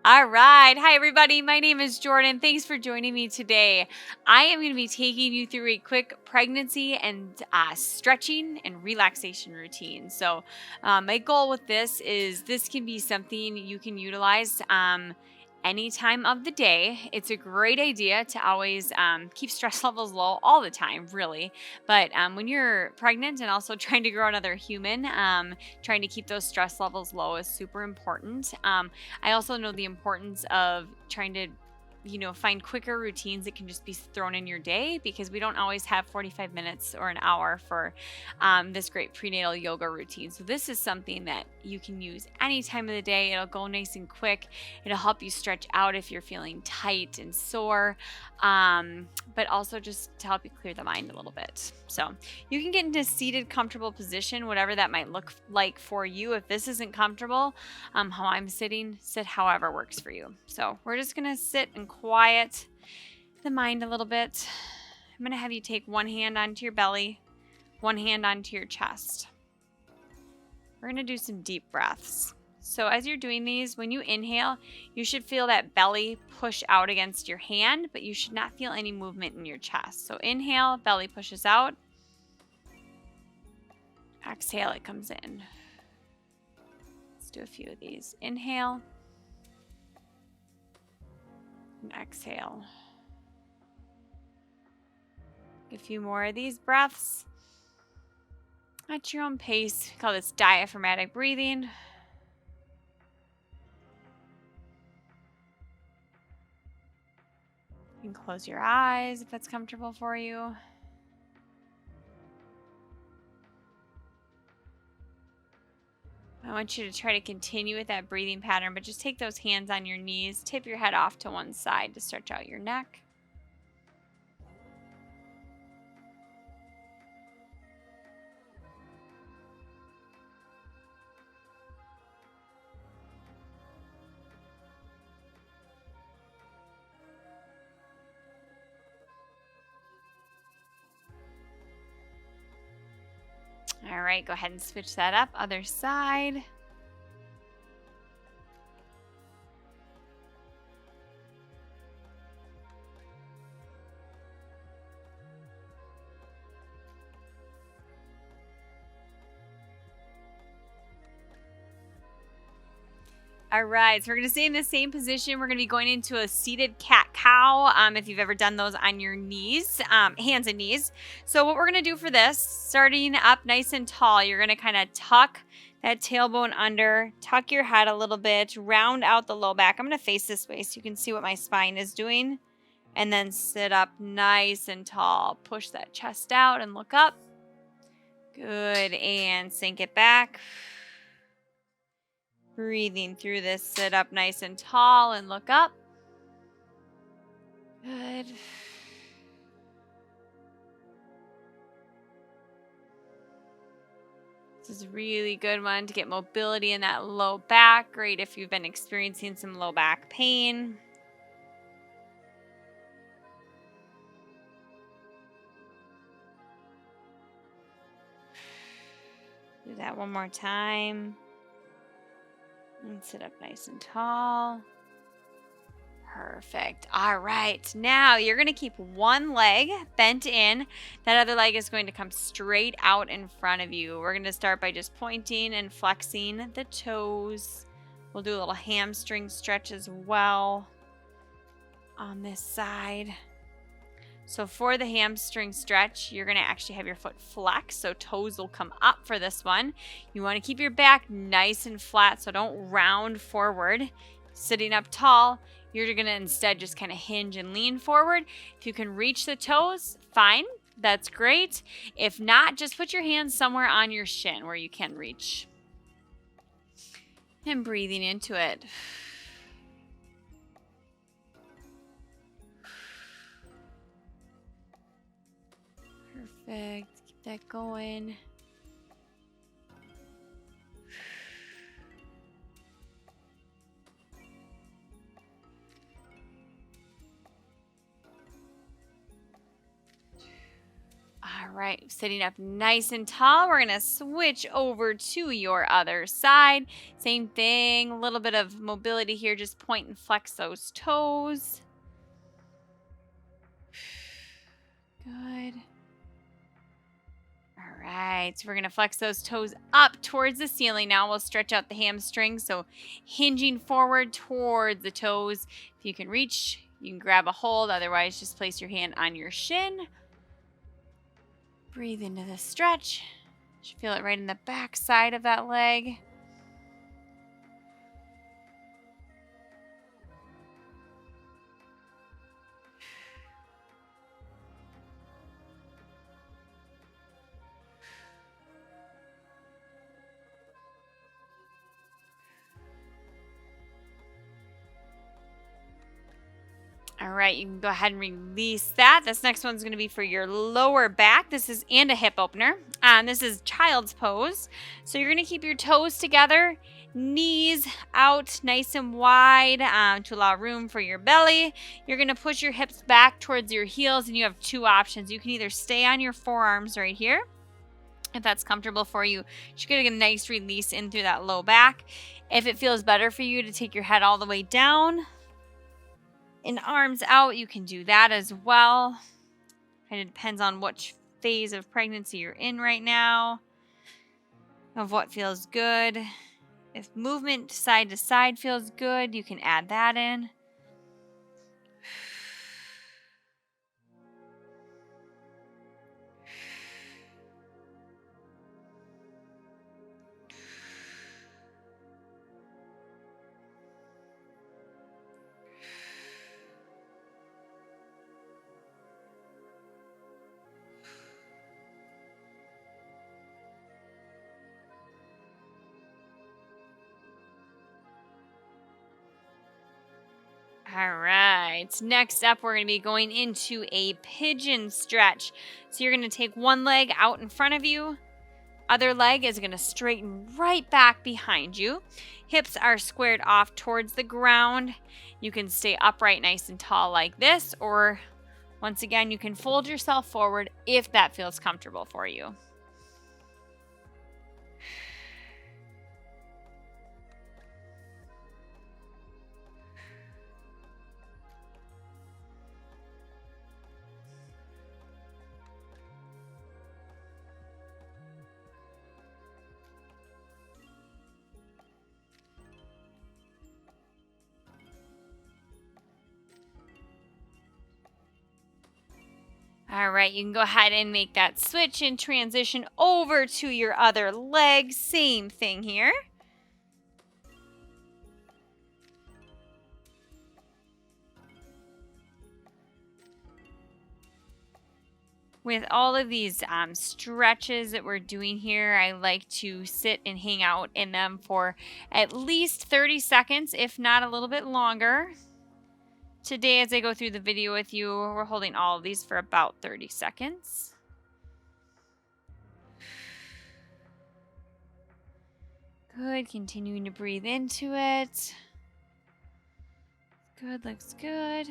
All right. Hi, everybody. My name is Jordan. Thanks for joining me today. I am going to be taking you through a quick pregnancy and stretching and relaxation routine. So, my goal with this can be something you can utilize any time of the day. It's a great idea to always keep stress levels low all the time, really. But when you're pregnant and also trying to grow another human, trying to keep those stress levels low is super important. I also know the importance of trying to, find quicker routines that can just be thrown in your day because we don't always have 45 minutes or an hour for this great prenatal yoga routine. So, this is something that you can use any time of the day. It'll go nice and quick. It'll help you stretch out if you're feeling tight and sore, but also just to help you clear the mind a little bit. So, you can get into a seated, comfortable position, whatever that might look like for you. If this isn't comfortable, how I'm sitting, sit however works for you. So we're just going to sit and quiet the mind a little bit. I'm going to have you take one hand onto your belly, one hand onto your chest. We're going to do some deep breaths. So as you're doing these, when you inhale, you should feel that belly push out against your hand, but you should not feel any movement in your chest. So inhale, belly pushes out. Exhale, it comes in. Let's do a few of these. Inhale and exhale. A few more of these breaths at your own pace. We call this diaphragmatic breathing. You can close your eyes if that's comfortable for you. I want you to try to continue with that breathing pattern, but just take those hands on your knees, tip your head off to one side to stretch out your neck. All right, go ahead and switch that up. Other side. All right, so we're going to stay in the same position. We're going to be going into a seated cat-cow, if you've ever done those on your knees, hands and knees. So what we're going to do for this, starting up nice and tall, you're going to kind of tuck that tailbone under, tuck your head a little bit, round out the low back. I'm going to face this way so you can see what my spine is doing. And then sit up nice and tall. Push that chest out and look up. Good, and sink it back. Breathing through this, sit up nice and tall and look up. Good. This is a really good one to get mobility in that low back. Great if you've been experiencing some low back pain. Do that one more time. And sit up nice and tall. Perfect. All right. Now you're going to keep one leg bent in. That other leg is going to come straight out in front of you. We're going to start by just pointing and flexing the toes. We'll do a little hamstring stretch as well on this side. So for the hamstring stretch, you're going to actually have your foot flex, so toes will come up for this one. You want to keep your back nice and flat, so don't round forward. Sitting up tall, you're going to instead just kind of hinge and lean forward. If you can reach the toes, fine. That's great. If not, just put your hands somewhere on your shin where you can reach. And breathing into it. Perfect. Keep that going. All All right, sitting up nice and tall. We're going to switch over to your other side. Same thing, a little bit of mobility here. Just point and flex those toes. Good. All right, so we're going to flex those toes up towards the ceiling now. We'll stretch out the hamstrings, so hinging forward towards the toes. If you can reach, you can grab a hold. Otherwise, just place your hand on your shin. Breathe into the stretch. You should feel it right in the back side of that leg. All right, you can go ahead and release that. This next one's going to be for your lower back. This is and a hip opener. This is child's pose. So you're going to keep your toes together, knees out nice and wide to allow room for your belly. You're going to push your hips back towards your heels, and you have two options. You can either stay on your forearms right here, if that's comfortable for you. You're going to get a nice release in through that low back. If it feels better for you to take your head all the way down and arms out, you can do that as well. And it depends on which phase of pregnancy you're in right now, of what feels good. If movement side to side feels good, you can add that in. All right. Next up, we're going to be going into a pigeon stretch. So you're going to take one leg out in front of you. Other leg is going to straighten right back behind you. Hips are squared off towards the ground. You can stay upright nice and tall like this, or once again, you can fold yourself forward if that feels comfortable for you. All right, you can go ahead and make that switch and transition over to your other leg. Same thing here. With all of these stretches that we're doing here, I like to sit and hang out in them for at least 30 seconds, if not a little bit longer. Today, as I go through the video with you, we're holding all of these for about 30 seconds. Good, continuing to breathe into it. Good, looks good.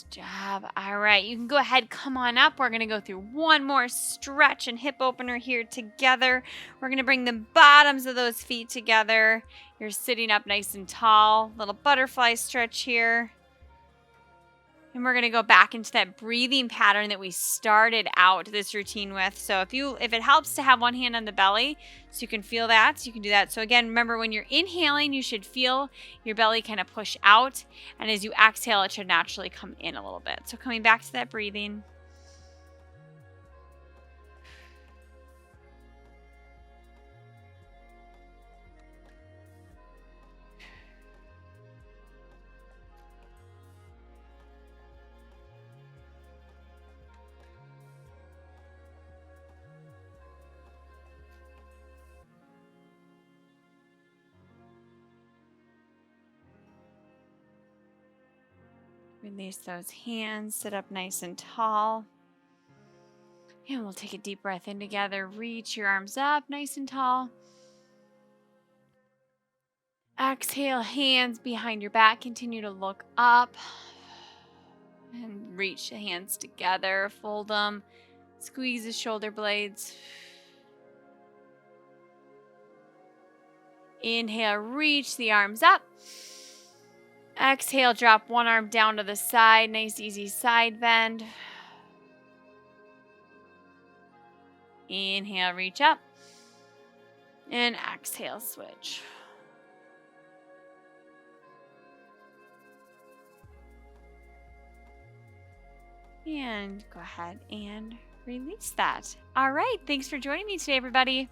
Job. All right, you can go ahead, come on up. We're going to go through one more stretch and hip opener here together. We're going to bring the bottoms of those feet together. You're sitting up nice and tall. Little butterfly stretch here. And we're going to go back into that breathing pattern that we started out this routine with. So if it helps to have one hand on the belly so you can feel that, so you can do that. So again, remember when you're inhaling, you should feel your belly kind of push out. And as you exhale, it should naturally come in a little bit. So coming back to that breathing. Release those hands, sit up nice and tall. And we'll take a deep breath in together. Reach your arms up nice and tall. Exhale, hands behind your back. Continue to look up. And reach the hands together. Fold them. Squeeze the shoulder blades. Inhale, reach the arms up. Exhale, drop one arm down to the side. Nice, easy side bend. Inhale, reach up. And exhale, switch. And go ahead and release that. All right. Thanks for joining me today, everybody.